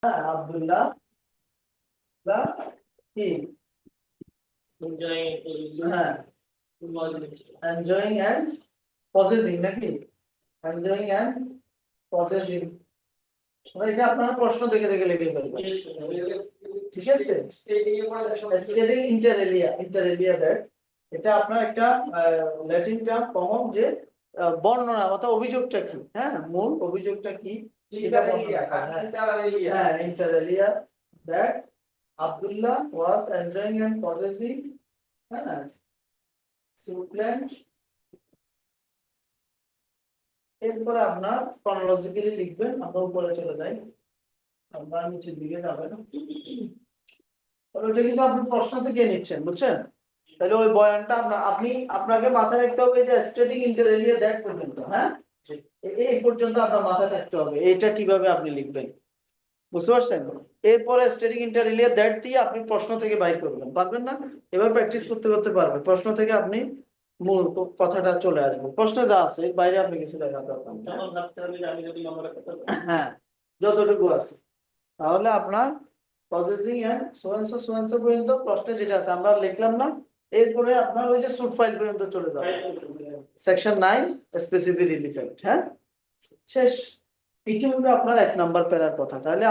আব্দুল্লাহ কি হ্যাঁ enjoying and possessing নাকি এনজয়িং এন্ড পজেসিং এটা আপনারা প্রশ্ন দেখে দেখে লিখে ফেলবেন ঠিক আছে স্টেটিং ইন্টার এলিয়া দ্যাট এটা আপনার একটা ল্যাটিন টার্ম কমন যে বর্ণনা অথবা অভিযোগটা কি হ্যাঁ মূল অভিযোগটা কি সেটা বর্ণনা হ্যাঁ inter alia that Abdullah was enjoying and possessing Suitland এরপর আপনার chronologically লিখবেন আমরা উপরে চলে যাই আমরা নিচের দিকে যাবেন ওটা কিন্তু আপনি প্রশ্ন থেকে নিচ্ছেন বুঝছেন তাহলে ওই বয়ানটা আপনি আপনাকে মাথায় রাখতে হবে যে স্ট্যাটিক ইন্টার এলিয়া দ্যাট পর্যন্ত হ্যাঁ এই পর্যন্ত আপনার মাথায় রাখতে হবে এটা কিভাবে আপনি লিখবেন বুঝতে পারছেন এরপরে স্ট্যাটিক ইন্টার এলিয়া দ্যাট দিয়ে আপনি প্রশ্ন থেকে বাইর করবেন পারবেন না এবার প্র্যাকটিস করতে করতে পারবেন প্রশ্ন থেকে আপনি মূল কথাটা চলে আসবে প্রশ্ন যা আছে বাইরে আপনি কিছু দেখাতে পারবেন হ্যাঁ যতটুকু আছে তাহলে আপনার প্রসেসিং এন্ড সোয়ানসো পর্যন্ত প্রশ্নে যেটা আছে আমরা লিখলাম না এরপরে আপনার ওই যে সুট ফাইল পর্যন্ত চলে যাবে সেকশন 9 স্পেসিফিক রিলিফ এক্ট হ্যাঁ শেষ এটা হলো আপনার 1 নাম্বার প্যারার কথা তাহলে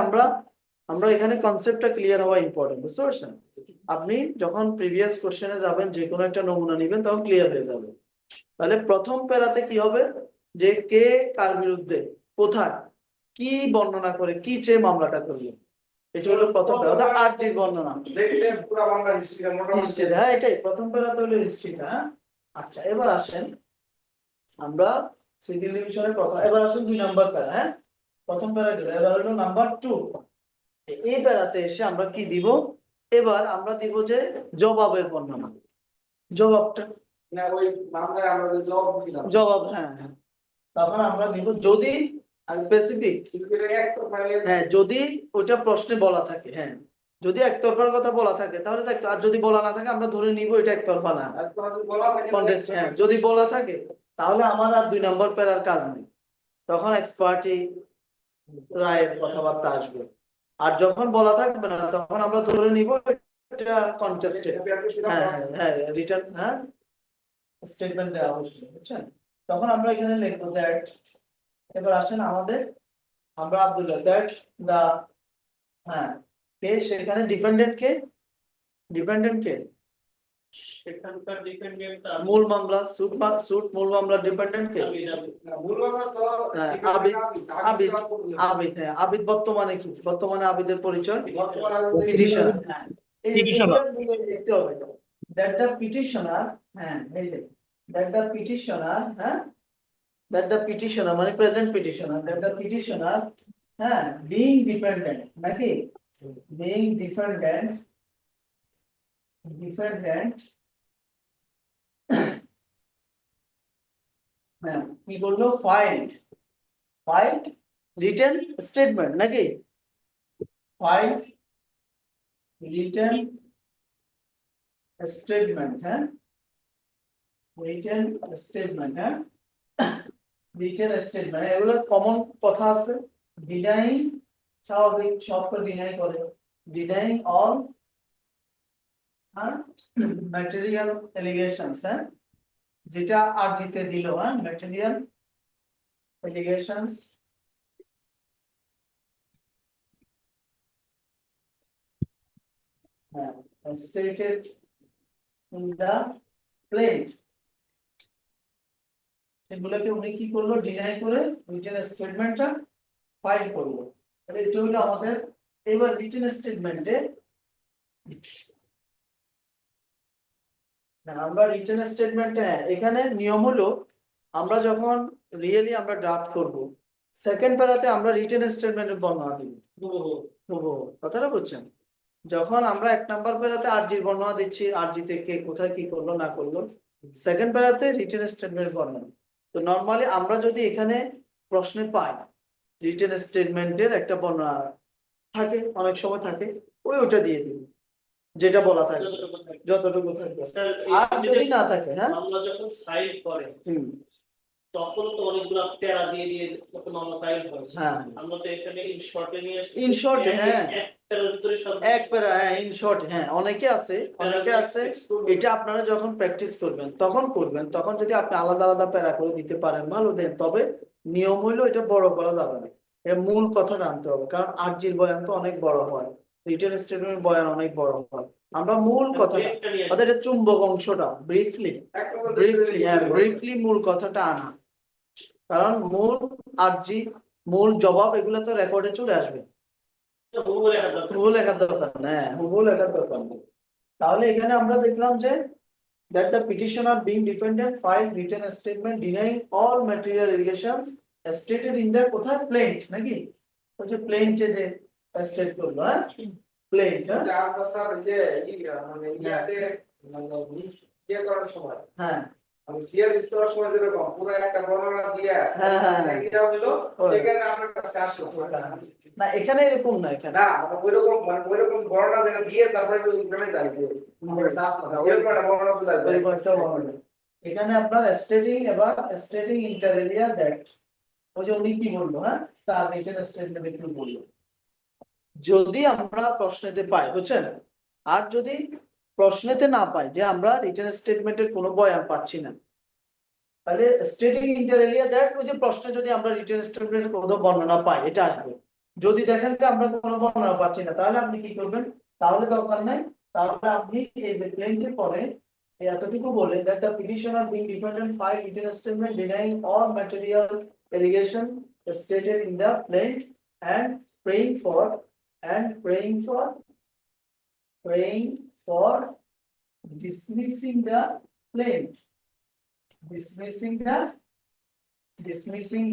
আমরা এখানে কনসেপ্টটা ক্লিয়ার হওয়া ইম্পর্টেন্ট বুঝতে পারছেন আপনি যখন প্রিভিয়াস কোশ্চেনে যাবেন যে কোনো একটা নমুনা নেবেন তখন ক্লিয়ার হয়ে যাবে তাহলে প্রথম প্যারাতে কি হবে যে কে কার বিরুদ্ধে কোথায় কি বর্ণনা করে কি চেয়ে মামলাটা করবে এটা হলো প্রথম প্যারা আরজির বর্ণনা দেখলে পুরো মামলার হিস্ট্রিটা মোটামুটি হ্যাঁ এটাই প্রথম প্যারাতে হলো হিস্ট্রিটা আচ্ছা এবার আসেন আমরা সিভিল ডিভিশনের কথা এবার আসুন 2 নাম্বার প্যারা হ্যাঁ প্রথম প্যারা গেল এবার হলো নাম্বার 2 এই প্যারাতে এসে আমরা কি দিব এবার আমরা দিব যে জবাবের বর্ণনা জবাবটা না ওই মামলায় আমরা যে জবাব দিছিলাম জবাব হ্যাঁ তখন আমরা দিব যদি স্পেসিফিক হ্যাঁ যদি ওটা প্রশ্নে বলা থাকে হ্যাঁ যদি একতরফার কথা বলা থাকে তাহলে আর যদি বলা না থাকে আমরা ধরে নিব এটা একতরফা না কন্টেস্ট হ্যাঁ যদি বলা থাকে তাহলে আমার আর 2 নম্বর প্যারার কাজ নেই তখন এক্সপার্টি রায়ের কথাবার্তা আসবে আর যখন বলা থাকবে না তখন আমরা ধরে নিব এটা কন্টেস্টেড হ্যাঁ রিটার্ন হ্যাঁ স্টেটমেন্ট দেওয়া হচ্ছে বুঝছেন তখন আমরা এখানে লিখব দ্যাট এবার আসেন আমাদের আমরা আব্দুল্লাহ দ্যাট দা হ্যাঁ কে সেখানে ডিপেন্ডেন্ট কে সেখানকার ডিপেন্ডেন্ট মূল মামলা সুট মূল মামলা ডিপেন্ডেন্ট কে মূল মামলা তো আবিদ হ্যাঁ আবিদ বর্তমানে কি বর্তমানে আবিদের পরিচয় পিটিশনার হ্যাঁ এইগুলো দেখতে হবে দ্যাট দ্য পিটিশনার হ্যাঁ এই যে দ্যাট দ্য পিটিশনার হ্যাঁ that the petitioner মানে present petitioner that the petitioner হ্যাঁ being dependent নাকি being dependent হ্যাঁ কি বললো filed written statement নাকি filed written statement হ্যাঁ written statement হ্যাঁ রিটেন স্টেটমেন্ট এগুলো কমন কথা আছে ডিনাইং স্বাভাবিক সব তো ডিনাই করে ডিনাইং অল ম্যাটেরিয়াল এলিগেশনস হ্যাঁ যেটা আর দিতে দিল হ্যাঁ ম্যাটেরিয়াল এলিগেশনস হ্যাঁ স্টেটেড ইন দা প্লেট এগুলোকে উনি কি করলো ডিনাই করে রিটেন স্টেটমেন্টটা ফাইল করলো তাহলে এটা হলো আমাদের এবার রিটেন স্টেটমেন্টে আমরা রিটেন স্টেটমেন্টে এখানে নিয়ম হলো আমরা যখন রিয়েলি আমরা ড্রাফট করব সেকেন্ড প্যারাতে আমরা রিটেন স্টেটমেন্টের বর্ণনা দিব কথাটা বুঝছেন যখন আমরা 1 নাম্বার প্যারাতে আরজির বর্ণনা দিচ্ছি আরজিতে কে কোথায় কি করলো না করলো সেকেন্ড প্যারাতে রিটেন স্টেটমেন্টের বর্ণনা তো নরমালি আমরা যদি এখানে প্রশ্নে পাই রিটেন স্টেটমেন্টের একটা বর্ণনা থাকে অনেক সময় থাকে ওটা দিয়ে দিই যেটা বলা থাকে যতটুকু থাকবে আর যদি না থাকে হ্যাঁ আমরা যখন ফাইল করে তখন তো অনেকগুলো প্যারা দিয়ে দিয়ে কত নরমাল হয়। হ্যাঁ আমরা তো এখানে ইন শর্টে নিয়ে আসছি। ইন শর্টে হ্যাঁ এক প্যারার ভিতরে সব এক প্যারা হ্যাঁ ইন শর্ট হ্যাঁ অনেকে আছে এটা আপনারা যখন প্র্যাকটিস করবেন তখন যদি আপনি আলাদা আলাদা প্যারা করে দিতে পারেন ভালো দেন, তবে নিয়ম হইলো এটা বড় করা যাবে না, এটা মূল কথাটা আনতে হবে, কারণ আরজির বয়ান তো অনেক বড় হয়, রিটেন স্টেটমেন্ট বয়ান অনেক বড় হয়, আমরা মূল কথাটা অর্থাৎ এটা চুম্বক অংশটা ব্রিফলি মূল কথাটা আনা, কারণ মূল আরজি মূল জবাব এগুলো তো রেকর্ডে চলে আসবে, হুবহু লেখার দরকার না, হুবহু লেখার দরকার নেই। তাহলে এখানে আমরা দেখলাম যে that the petitioner being defendant filed written statement denying all material allegations stated in the কোথায় plaint নাকি ওই যে plaint যে স্টেট করলো হ্যাঁ plaint হ্যাঁ আমরা স্যার যে মানে ইয়াতে মানে ইয়ে করার সময় হ্যাঁ আমি সিএল ইনস্টলার সময় যেরকম পুরো একটা বর্ণনা দিয়ে এটা হলো এখানে আপনার কাছে আসলো না এখানে এরকম না, এখানে না মানে ওইরকম বর্ণনা যেটা দিয়ে তারপরে ওখানে যাই যে সাফ না ওইরকম একটা বর্ণনা দিলাম এখানে আপনার স্টেটিং এবার স্টেটিং ইন্টার এরিয়া দ্যাট ওই যে উনি কি বললো হ্যাঁ তার রিটেন স্টেটমেন্টে কি বললো, যদি আমরা প্রশ্নেতে পাই বুঝছেন, আর যদি প্রশ্নেতে না পাই যে আমরা রিটেন স্টেটমেন্টের কোনো বয়ান পাচ্ছি না, তাহলে স্টেটিং ইন্টার এরিয়া দ্যাট ওই যে প্রশ্নে যদি আমরা রিটেন স্টেটমেন্টের কোনো বর্ণনা পাই এটা আসবে, যদি দেখেন যে আমরা কোনো বর্ণনা পাচ্ছি না তাহলে আপনি কি করবেন, তাহলে দরকার নাই, তাহলে আপনি এই যে প্লেনটির পরে এতটুকু বলে that the petitioner being defendant filed written statement denying all material allegation stated in the plaint and praying for dismissing the plaint, dismissing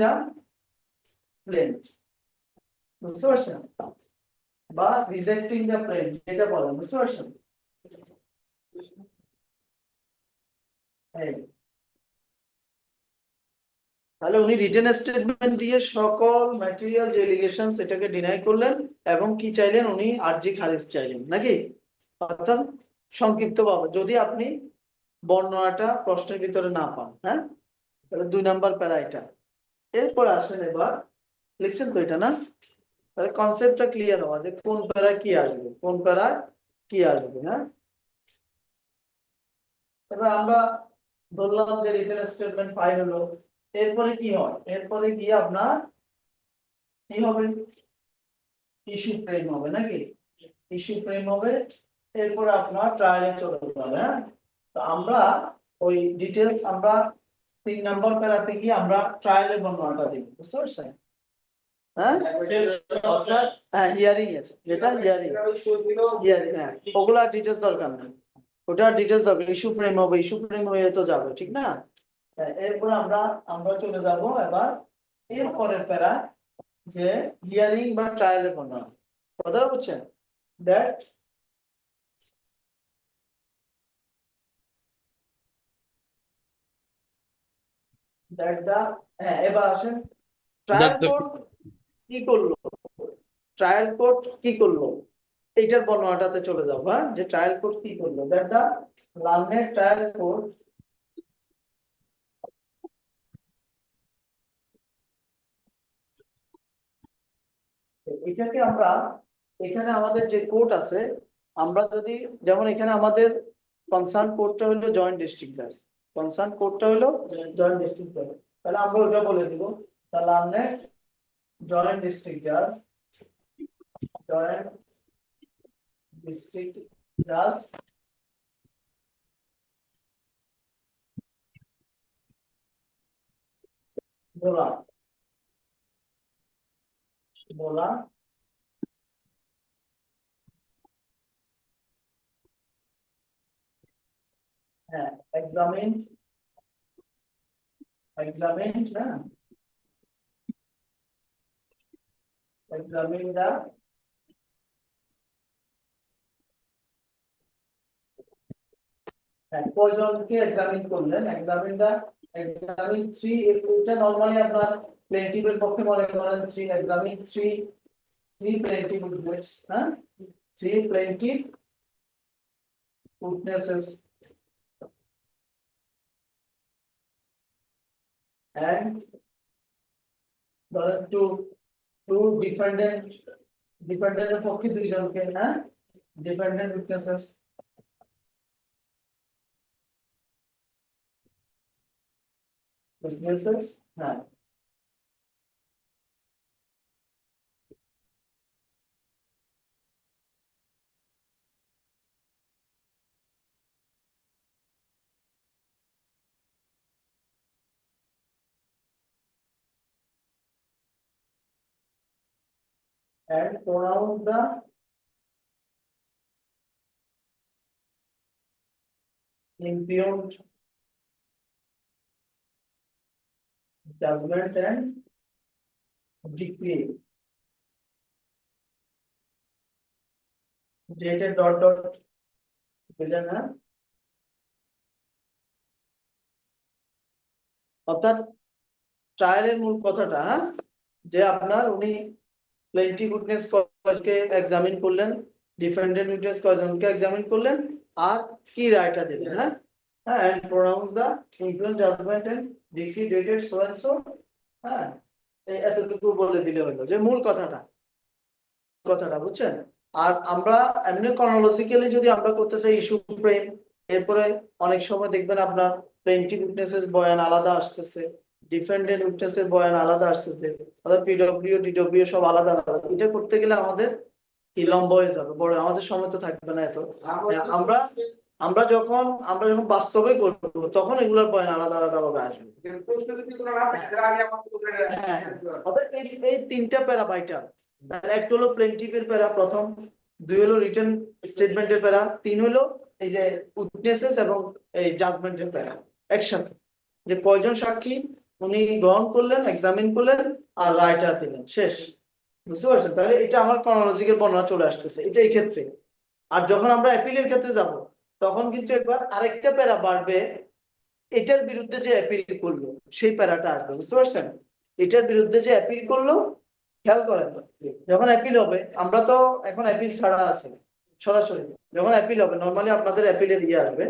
the plaint বুঝতে পারছেন বা রিজেক্টিং দ্য প্লেন্ট এটা বলেন, বুঝতে পারছেন তাহলে উনি রিটেন স্টেটমেন্ট দিয়ে সকল ম্যাটেরিয়াল যে এলিগেশন সেটাকে ডিনাই করলেন এবং কি চাইলেন উনি আরজি খারিজ চাইলেন নাকি, অর্থাৎ সংক্ষিপ্ত ভাবে যদি আপনি বর্ণনাটা প্রশ্নের ভিতরে না পান হ্যাঁ তাহলে 2 নাম্বার প্যারা এটা, এরপর আসেন এবার লিখছেন তো এটা না, তাহলে কনসেপ্টটা ক্লিয়ার হওয়া যে কোন প্যারা কি আসবে কোন প্যারা কি আসবে হ্যাঁ, এবার আমরা ধরলাম যে রিটেন স্টেটমেন্ট ফাইল হলো, এরপরে কি হয়, এরপরে গিয়ে আপনার কি হবে ইস্যু ফ্রেম হবে নাকি, ইস্যু ফ্রেম হবে, এরপরে আপনার ট্রায়ালে চলে যাবে হ্যাঁ, তো আমরা ওই ডিটেইলস আমরা 3 নাম্বার প্যারাতে গিয়ে আমরা ট্রায়ালের বর্ণনাটা দিব, বুঝতে পারছেন হ্যাঁ অর্থাৎ হ্যাঁ হিয়ারিং আছে যেটা হিয়ারিং হ্যাঁ ওগুলা ডিটেইলস দরকার নেই, ওটা ডিটেইলস দরকার, ইস্যু ফ্রেম হবে, ইস্যু ফ্রেম হয়ে তো যাবে ঠিক না, এরপর আমরা চলে যাব এবার এরপরের প্যারা যে হিয়ারিং বা ট্রায়ালের বর্ণনা, কথাটা বুঝছেন দ্যাট হ্যাঁ এবার আসেন ট্রায়াল কোর্ট কি করলো, ট্রায়াল কোর্ট কি করলো এইটার বর্ণনাটাতে চলে যাব হ্যাঁ, যে ট্রায়াল কোর্ট কি করলো, that the learned trial court এটাকে আমরা এখানে আমাদের যে কোর্ট আছে আমরা যদি যেমন এখানে আমাদের কনসার্ন কোর্টটা হলো জয়েন্ট ডিস্ট্রিক্ট জাজ, কনসার্ন কোর্টটা হলো জয়েন্ট ডিস্ট্রিক্ট জাজ, তাহলে আমরা ওটা বলে দিব দ্য লার্নেড জয়েন্ট ডিস্ট্রিক্ট জাজ, জয়েন্ট ডিস্ট্রিক্ট জাজ ভোলা ভোলা হ্যাঁ examined না examine the কয়জনকে এক্সামিন করলেন, এক্সামিন দা এক্সামিন 3, এটা নরমালি আপনার প্লেন্টিভের পক্ষে মনে করেন 3 এক্সামিন 3 প্লেন্টিভ উইটনেস হ্যাঁ 3 প্লেন্টিভ উইটনেসেস and ধরেন টু ডিপেন্ডেন্টের পক্ষে দুইজনকে, হ্যাঁ, ডিপেন্ডেন্ট উইটনেসেস হ্যাঁ, and pronounce the impugned judgment and decree dated dot বুঝলেন না? অর্থাৎ ট্রায়ালের মূল কথাটা, যে আপনার উনি প্লেন্টিফ উইটনেস কয়জনকে এক্সামিন করলেন, ডিফেন্ডেন্ট উইটনেস কয়জনকে এক্সামিন করলেন, আর কি রায়টা দিলেন, হ্যাঁ, হ্যাঁ, and pronounce the impugned judgment and decree dated so and so, হ্যাঁ, এই এতটুকু বলে দিলে হলো যে মূল কথাটা বুঝছেন। আর আমরা এমনি ক্রনোলজিক্যালি যদি আমরা করতে চাই ইস্যু ফ্রেম, এরপরে অনেক সময় দেখবেন আপনার প্লেন্টিফ উইটনেসের বয়ান আলাদা আসতেছে, ডিফেন্ডেন্ট উইটনেসের বয়ান আলাদা আসতেছে, অর্থাৎ পিডব্লিউ ডিডব্লিউ সব আলাদা আলাদা। এটা করতে গেলে আমাদের কি লম্বা হয়ে যাবে, বড় আমাদের সময় তো থাকবে না এত। আমরা যখন বাস্তবে করবো তখন এগুলোর বয়ান আলাদা আলাদা ভাবে আসবে। হ্যাঁ, অর্থাৎ এই তিনটা প্যারা ভাইটাল। একটা হলো প্লেন্টিফের প্যারা প্রথম, দুই হলো রিটেন স্টেটমেন্টের প্যারা, তিন হলো এই যে উইটনেসেস এবং এই জাজমেন্টের প্যারা একসাথে, যে কয়জন সাক্ষী উনি গ্রহণ করলেন, এক্সামিন করলেন, আর রায়টা দিলেন, শেষ। বুঝতে পারছেন? তাহলে এটা আমার ক্রনোলজিক্যাল বর্ণনা চলে আসতেছে এটা এই ক্ষেত্রে। আর যখন আমরা অ্যাপিলের ক্ষেত্রে যাব তখন কিন্তু একবার আরেকটা প্যারা বাড়বে, এটার বিরুদ্ধে যে অ্যাপিল করলো সেই প্যারাটা আসবে। বুঝতে পারছেন? এটার বিরুদ্ধে যে অ্যাপিল করলো, খেয়াল করেন, যখন অ্যাপিল হবে, আমরা তো এখন অ্যাপিল ছাড়া আছে সরাসরি, যখন অ্যাপিল হবে নরমালি আপনাদের অ্যাপিলের ইয়ে আসবে,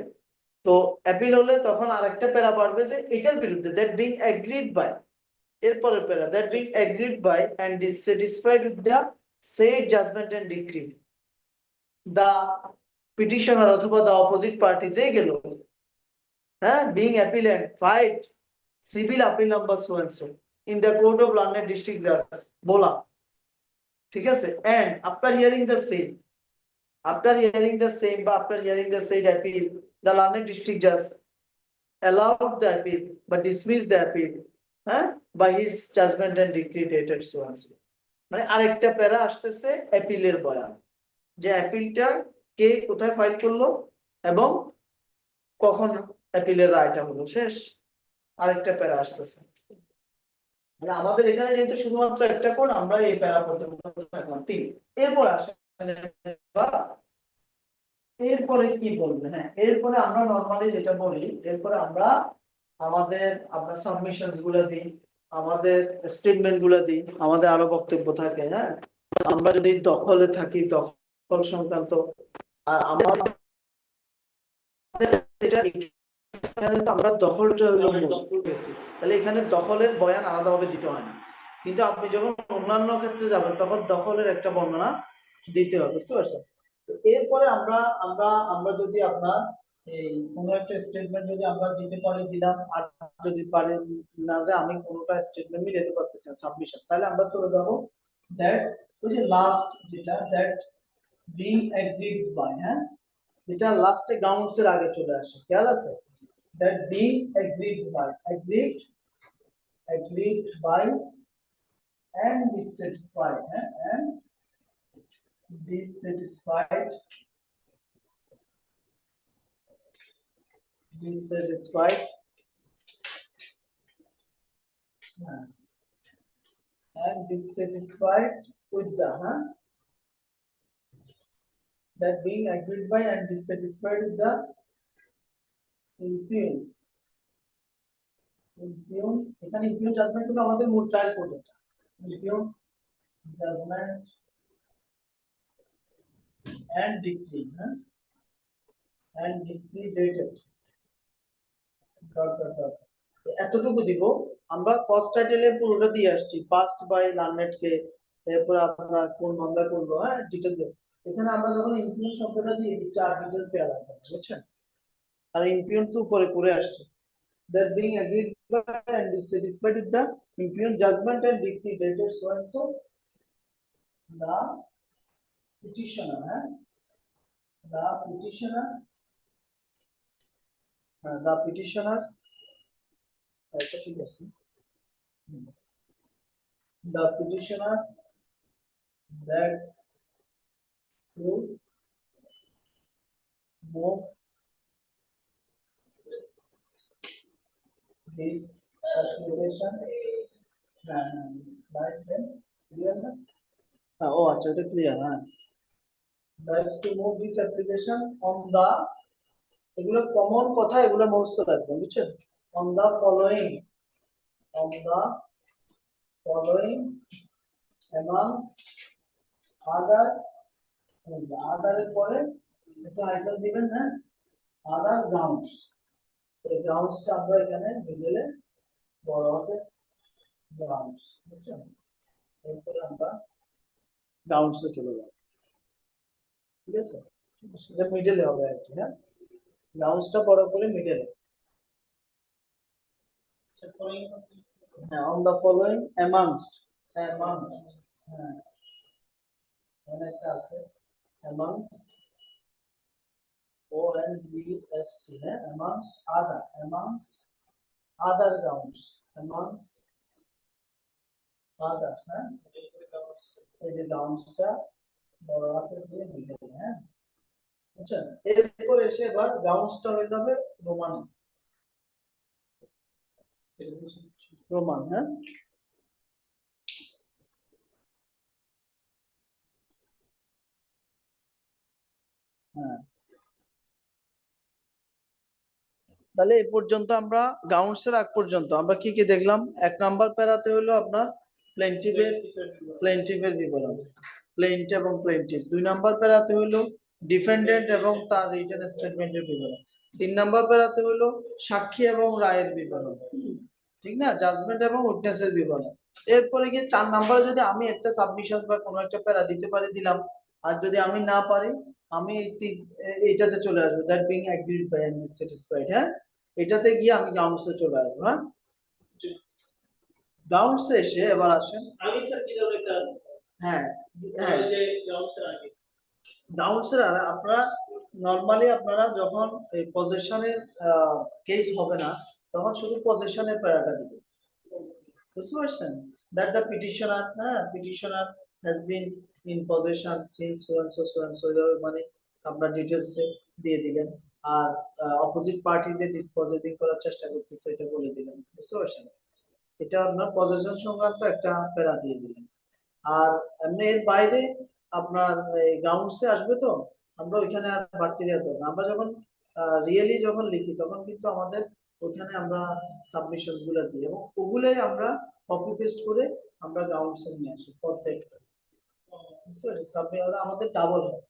তো অ্যাপিল হলে তখন আরেকটা প্যারা বাড়বে যে এটার বিরুদ্ধে, দ্যাট বিং এগ্রিড বাই, এরপরের প্যারা, that being agreed by and dissatisfied with the said judgment and decree the petitioner অথবা দ্য অপোজিট পার্টি যে গেল, হ্যাঁ, being appellant fight civil appeal number so and so in the court of London district judge বলা, ঠিক আছে, and after hearing the same বা after hearing the said appeal, the London district judge allowed the appeal but dismissed the appeal, হ্যাঁ, by his judgment and decree dated so and so। মানে আরেকটা প্যারা আসতেছে অ্যাপিলের বয়ান, যে অ্যাপিলটা কে কোথায় ফাইল করলো এবং কখন অ্যাপিলের রায়টা হলো, শেষ। আরেকটা প্যারা আসতেছে। আমাদের এখানে যেহেতু শুধুমাত্র একটা কোড, আমরা এই প্যারা পর্যন্ত থাকলাম 3। এরপর আসেন, এরপরে কি বলবে, হ্যাঁ, এরপরে আমরা নরমালি যেটা বলি, এরপরে আমরা আমাদের আপনার সাবমিশনস গুলো দিই, আমাদের স্টেটমেন্ট গুলো দিই, আমাদের আরো বক্তব্য থাকে, হ্যাঁ, আমরা যদি দখলে থাকি দখল সংক্রান্ত, আর আমাদের এটা এখানে তো আমরা দখলটা হলো বেশি, তাহলে এখানে দখলের বয়ান আলাদাভাবে দিতে হয় না, কিন্তু আপনি যখন অন্যান্য ক্ষেত্রে যাবেন তখন দখলের একটা বর্ণনা দিতে হবে। বুঝতে পারছেন? তো এরপরে আমরা যদি আপনার এই কোনো একটা স্টেটমেন্ট যদি আমরা দিতে পারি দিলাম, আর যদি পারি না যে আমি কোনোটা স্টেটমেন্ট মিলাতে পারতেছি না সাবমিশন, তাহলে আমরা চলে যাব দ্যাট, ওই যে লাস্ট যেটা দ্যাট বিং এগ্রিড বাই, হ্যাঁ, এটা লাস্টে গ্রাউন্ডস এর আগে চলে আসে, খেয়াল আছে? That being agreed by and dissatisfied, and dissatisfied and dissatisfied with the, that being agreed by and dissatisfied with the impugned, এখানে impugned judgment হলো আমাদের মূল trial code, impugned judgment and decree, and decree dated . এতটুকু দিব আমরা cost টাইটেলে পুরোটা দিয়ে আসছি, পাস্ট বাই লার্নেড কে, এরপর আপনার কোন বান্দা করলো, হ্যাঁ ডিটেইলস। এখানে আমরা যখন ইনফ্লুয়েন্স শব্দটা দিয়ে দিচ্ছি আর ডিটেইলস দেওয়া লাগবে, বুঝছেন? আর ইনফ্লুয়েন্স তো উপরে করে আসছে, that being agreed by and dissatisfied with the influence judgment and decree dated so and so the petitioner, the petitioner the petitioner the petitioner begs to move this application by them clear na oh acha eta clear ha begs to move this application on the, এগুলো common কথা, এগুলো মুখস্থ রাখবেন, বুঝছেন? on the following amongst other, other এর পরে একটা item দিবেন, হ্যাঁ other grounds, এই গ্রাউন্ডসটা আমরা এখানে মিডলে বড় হাতে গ্রাউন্ডস, বুঝছেন? এরপরে আমরা গ্রাউন্ডসে চলে যাব, ঠিক আছে? সেটা মিডলে হবে আর কি, হ্যাঁ গ্রাউন্ডসটা বড় করে মিডলে, হ্যাঁ on the following amongst হ্যাঁ এখানে একটা আছে amongst ONGST, হ্যাঁ amongst other grounds, amongst others, হ্যাঁ এই যে গ্রাউন্ডসটা বড় হাতে দিয়ে মিডলে, হ্যাঁ বুঝছেন? এরপর এসে এবার গ্রাউন্ডসটা হয়ে যাবে রোমান, হ্যাঁ হ্যাঁ তাহলে এই পর্যন্ত আমরা গ্রাউন্ডসের আগ পর্যন্ত আমরা কি কি দেখলাম? এক নাম্বার প্যারাতে হলো আপনার প্লেন্টিভের বিবরণ, প্লেন্ট এবং প্লেন্টিভ। দুই নাম্বার প্যারাতে হলো ডিফেন্ডেন্ট এবং তার রিটেন স্টেটমেন্টের বিবরণ। তিন নাম্বার প্যারাতে হলো সাক্ষী এবং রায়ের বিবরণ, ঠিক না, জাজমেন্ট এবং উইটনেসের বিবরণ। এরপরে গিয়ে 4 নাম্বারে যদি আমি একটা সাবমিশন বা কোনো একটা প্যারা দিতে পারি দিলাম, আর যদি আমি না পারি আমি এইটাতে চলে আসবো, that being agreed by and dissatisfied, হ্যাঁ এটাতে গিয়ে আমি গ্রাউন্ডসে চলে আসবো, হ্যাঁ গ্রাউন্ডসে এসে এবার আসেন আমি স্যার কি ধরনের কাজ, হ্যাঁ এই যে গ্রাউন্ডসের আগে গ্রাউন্ডসের আপনারা নরমালি আপনারা যখন এই পজেশনের কেস হবে না তখন শুধু পজেশনের প্যারাটা দিবেন, বুঝতে পারছেন? that the petitioner has been in possession since so and so, মানে আপনার ডিটেইলস দিয়ে দিলেন, আর অপোজিট পার্টি যে ডিসপোজেসিং করার চেষ্টা করতেছে এটা বলে দিলেন, বুঝতে পারছেন? এটা আপনার পজেশন সংক্রান্ত একটা প্যারা দিয়ে দিলেন। আর এমনি এর বাইরে আপনার এই গ্রাউন্ডসে আসবে তো আমরা ওইখানে আর বাড়তি দেওয়া দরকার না, আমরা যখন রিয়েলি যখন লিখি তখন কিন্তু আমাদের ওখানে আমরা সাবমিশনস গুলো দিই এবং ওগুলোই আমরা কপি পেস্ট করে আমরা গ্রাউন্ডসে নিয়ে আসি প্রত্যেকটা, বুঝতে পারছেন? আমাদের ডাবল হয়,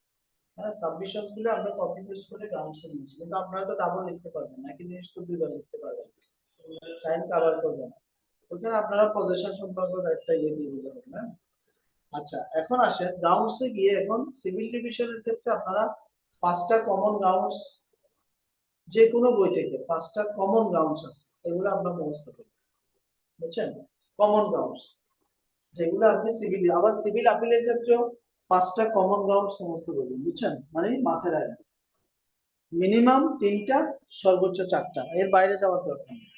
হ্যাঁ সাবমিশনস গুলো আমরা কপি পেস্ট করে গ্রাউন্ডসে নিয়ে আসি, কিন্তু আপনারা তো ডাবল লিখতে পারবেন না, একই জিনিস তো দুইবার লিখতে পারবেন, টাইম কভার করবে না, ওখানে আপনারা পজিশন সম্পর্ক একটা ইয়ে দিয়ে দিবেন, হ্যাঁ আচ্ছা এখন আসেন গ্রাউন্ডসে গিয়ে, এখন সিভিল ডিভিশনের ক্ষেত্রে আপনারা 5টা কমন গ্রাউন্ডস, যে কোনো বই থেকে 5টা কমন গ্রাউন্ডস আছে, এগুলো আপনারা মুখস্থ করবেন, বুঝছেন? কমন গ্রাউন্ডস যেগুলো আপনি সিভিল, আবার সিভিল আপিলের ক্ষেত্রেও 5টা কমন গ্রাউন্ডস মুখস্থ করবেন, বুঝছেন? মানে মাথায় রাখবেন মিনিমাম 3টা সর্বোচ্চ 4টা, এর বাইরে যাওয়ার দরকার নেই,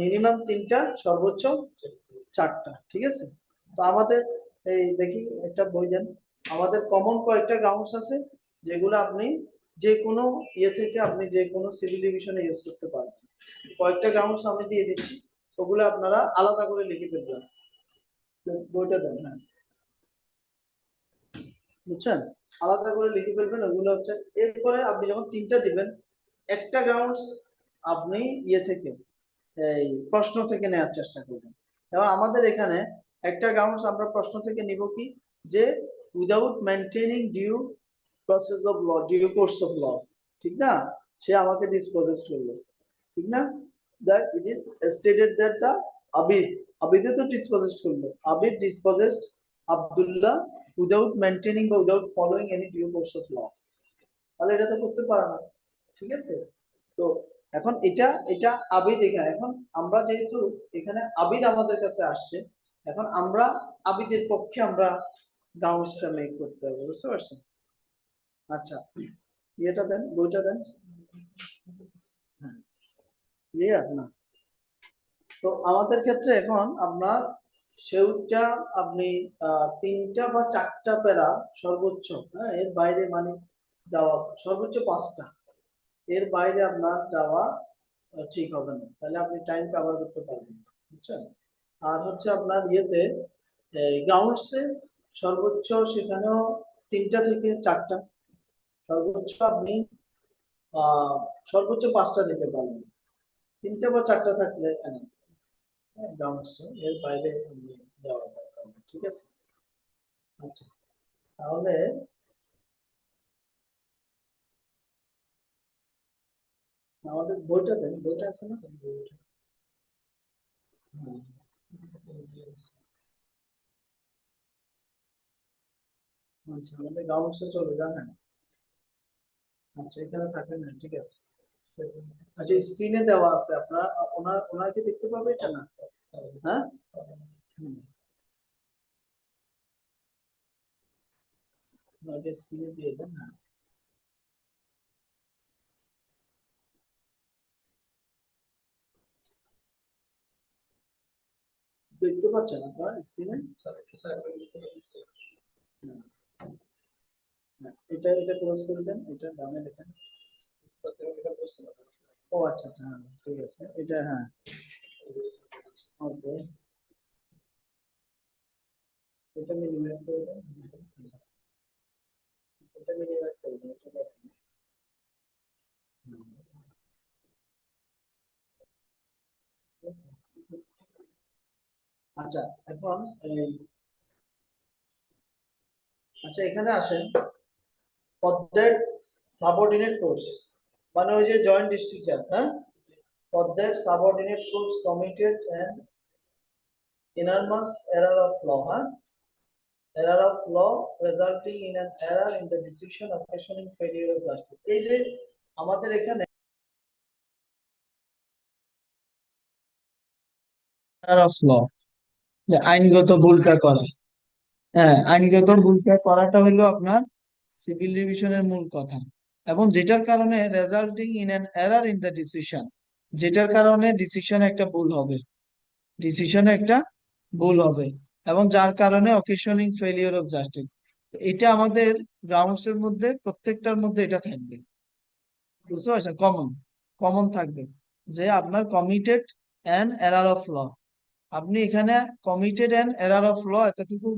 মিনিমাম 3টা সর্বোচ্চ 4টা, ঠিক আছে? তো আমাদের এই দেখি একটা বই দেন, আমাদের কমন কয়েকটা গ্রাউন্ডস আছে যেগুলো আপনি যে কোনো ইয়ে থেকে আপনি যে কোনো সিভিল ডিভিশনে ইউজ করতে পারেন, কয়েকটা গ্রাউন্ডস আমি দিয়ে দিচ্ছি, ওগুলো আপনারা আলাদা করে লিখে ফেলবেন, বইটা দেন, হ্যাঁ বুঝছেন? আলাদা করে লিখে ফেলবেন ওগুলো হচ্ছে। এরপরে আপনি যখন 3টা দিবেন, একটা গ্রাউন্ডস আপনি ইয়ে থেকে এই প্রশ্ন থেকে নেওয়ার চেষ্টা করবেন। এবার আমাদের এখানে একটা গ্রাউন্ডস আমরা প্রশ্ন থেকে নিব কি, যে without maintaining due process of law, due course of law, ঠিক না, সে আমাকে ডিসপোজেস করলো, ঠিক না, that it is stated that the Abid, আবিদে তো ডিসপোজেসড করলো, Abid disposed Abdullah without maintaining বা without following any due course of law, তাহলে এটা তো করতে পারে না, ঠিক আছে। তো এখন এটা এটা আবিদ এখানে, এখন আমরা যেহেতু এখানে আবিদ আমাদের কাছে আসছে, এখন আমরা আবিদের পক্ষে আমরা ডাউনসটা মেক করতে হবে, বুঝতে পারছেন? আচ্ছা, ইয়েটা দেন, বইটা দেন। হ্যাঁ, ক্লিয়ার না? তো আমাদের ক্ষেত্রে এখন আপনার সেউটা আপনি তিনটা বা চারটা প্যারা সর্বোচ্চ, হ্যাঁ, এর বাইরে মানে যাওয়া সর্বোচ্চ পাঁচটা, এর বাইরে আপনার যাওয়া ঠিক হবে না, তাহলে আপনি টাইম কভার করতে পারবেন না, বুঝছেন? আর হচ্ছে আপনার ইয়েতে গ্রাউন্ডসে সর্বোচ্চ সেখানেও তিনটা থেকে চারটা, সর্বোচ্চ আপনি সর্বোচ্চ পাঁচটা দিতে পারবেন, তিনটা বা চারটা থাকলে গ্রাউন্ডসে এর বাইরে আপনি যাওয়া দরকার নেই, ঠিক আছে। আচ্ছা, তাহলে আমাদের বইটা দেন, বইটা আছে না? হুম। আচ্ছা, আমাদের গ্রাউন্ডসে চলে যান, হ্যাঁ। আচ্ছা, এখানে থাকেন না, ঠিক আছে। আচ্ছা, স্ক্রিনে দেওয়া আছে, আপনার ওনাকে দেখতে পাবে এটা না? হ্যাঁ, হুম, ওনাকে স্ক্রিনে দিয়ে দেন, হ্যাঁ। দেখতে পাচ্ছেন আপনারা স্ক্রিনে? এটা এটা ক্লোজ করে দেন, এটা ডানে দেখেন। ও আচ্ছা আচ্ছা, হ্যাঁ ঠিক আছে, এটা হ্যাঁ, ওকে, এটা মিনিমাইজ করে দেন, এটা মিনিমাইজ করে দেন, এটা দেখেন। হুম, ঠিক আছে। আচ্ছা, এখন এই, আচ্ছা এখানে আসেন, পদ্মের সাবঅর্ডিনেট কোর্স মানে ওই যে জয়েন্ট ডিস্ট্রিক্ট জাজ, হ্যাঁ, পদ্মের subordinate courts committed and enormous error of law, huh? Error of law resulting in an error in the decision occasioning failure of justice. এই যে আমাদের এখানে error of law, যে আইনগত ভুলটা করা, হ্যাঁ, আইনগত ভুলটা করাটা হলো আপনার সিভিল রিভিশনের মূল কথা, এবং যেটার কারণে resulting in an error in the decision, যেটার কারণে ডিসিশনে একটা ভুল হবে, ডিসিশনে একটা ভুল হবে, এবং যার কারণে অকেশনিং ফেলিওর অফ জাস্টিস। এটা আমাদের গ্রাউন্ডস এর মধ্যে প্রত্যেকটার মধ্যে এটা থাকবে, বুঝতে পারছেন? কমন কমন থাকবে যে আপনার committed an error of law, আপনি এখানে committed an error of law এতটুকু